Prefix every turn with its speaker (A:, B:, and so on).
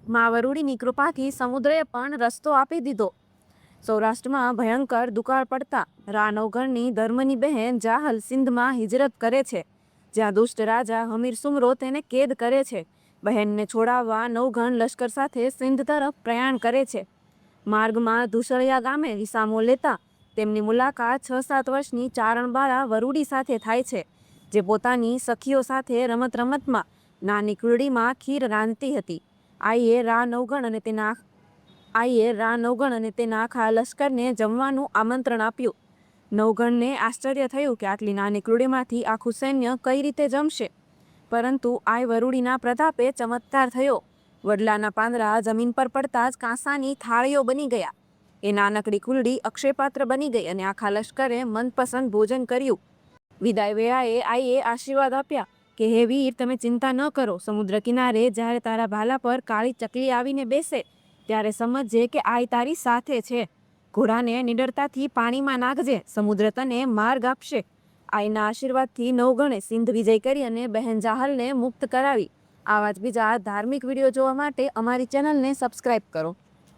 A: મા વરુડીની કૃપાથી સમુદ્રએ પણ રસ્તો આપી દીધો। સૌરાષ્ટ્રમાં ભયંકર દુકાળ પડતા રા નવઘણની ધર્મની બહેન જાહલ સિંધમાં હિજરત કરે છે, જ્યાં દુષ્ટ રાજા હમીર સુમરો તેને કેદ કરે છે। બહેનને છોડાવવા નવઘણ લશ્કર સાથે સિંધ તરફ પ્રયાણ કરે છે। માર્ગમાં ધુસળિયા ગામે વિસામો લેતા તેમની મુલાકાત 6-7 વર્ષની ચારણબાળા વરુડી સાથે થાય છે, જે પોતાની સખીઓ સાથે રમત રમતમાં નાની કુરડીમાં ખીર રાંધતી હતી। આઈએ રા નવઘણ અને તેના આખા લશ્કરને જમવાનું આમંત્રણ આપ્યું। નવઘણને આશ્ચર્ય થયું કે આટલી નાની કુરડીમાંથી આખું સૈન્ય કઈ રીતે જમશે, પરંતુ આઈ વરુડીના પ્રતાપે ચમત્કાર થયો। વડલાના પાંદડા જમીન પર પડતા જ કાંસાની થાળીઓ બની ગયા। એ નાનકડી કુરડી અક્ષયપાત્ર બની ગઈ અને આખા લશ્કરે મનપસંદ ભોજન કર્યું। વિદાય વેળાએ આઈએ આશીર્વાદ આપ્યા કે હે વીર, તમે ચિંતા ન કરો। સમુદ્ર કિનારે જ્યારે તારા ભાલા પર કાળી ચકલી આવીને બેસે ત્યારે સમજજે કે આઈ તારી સાથે છે। ઘોડાને નિડરતાથી પાણીમાં નાખજે, સમુદ્ર તને માર્ગ આપશે। આઈના આશીર્વાદથી નવઘણે સિંધ વિજય કરી અને બહેન જાહલને મુક્ત કરાવી। આવા જ બીજા ધાર્મિક વિડીયો જોવા માટે અમારી ચેનલને સબસ્ક્રાઈબ કરો।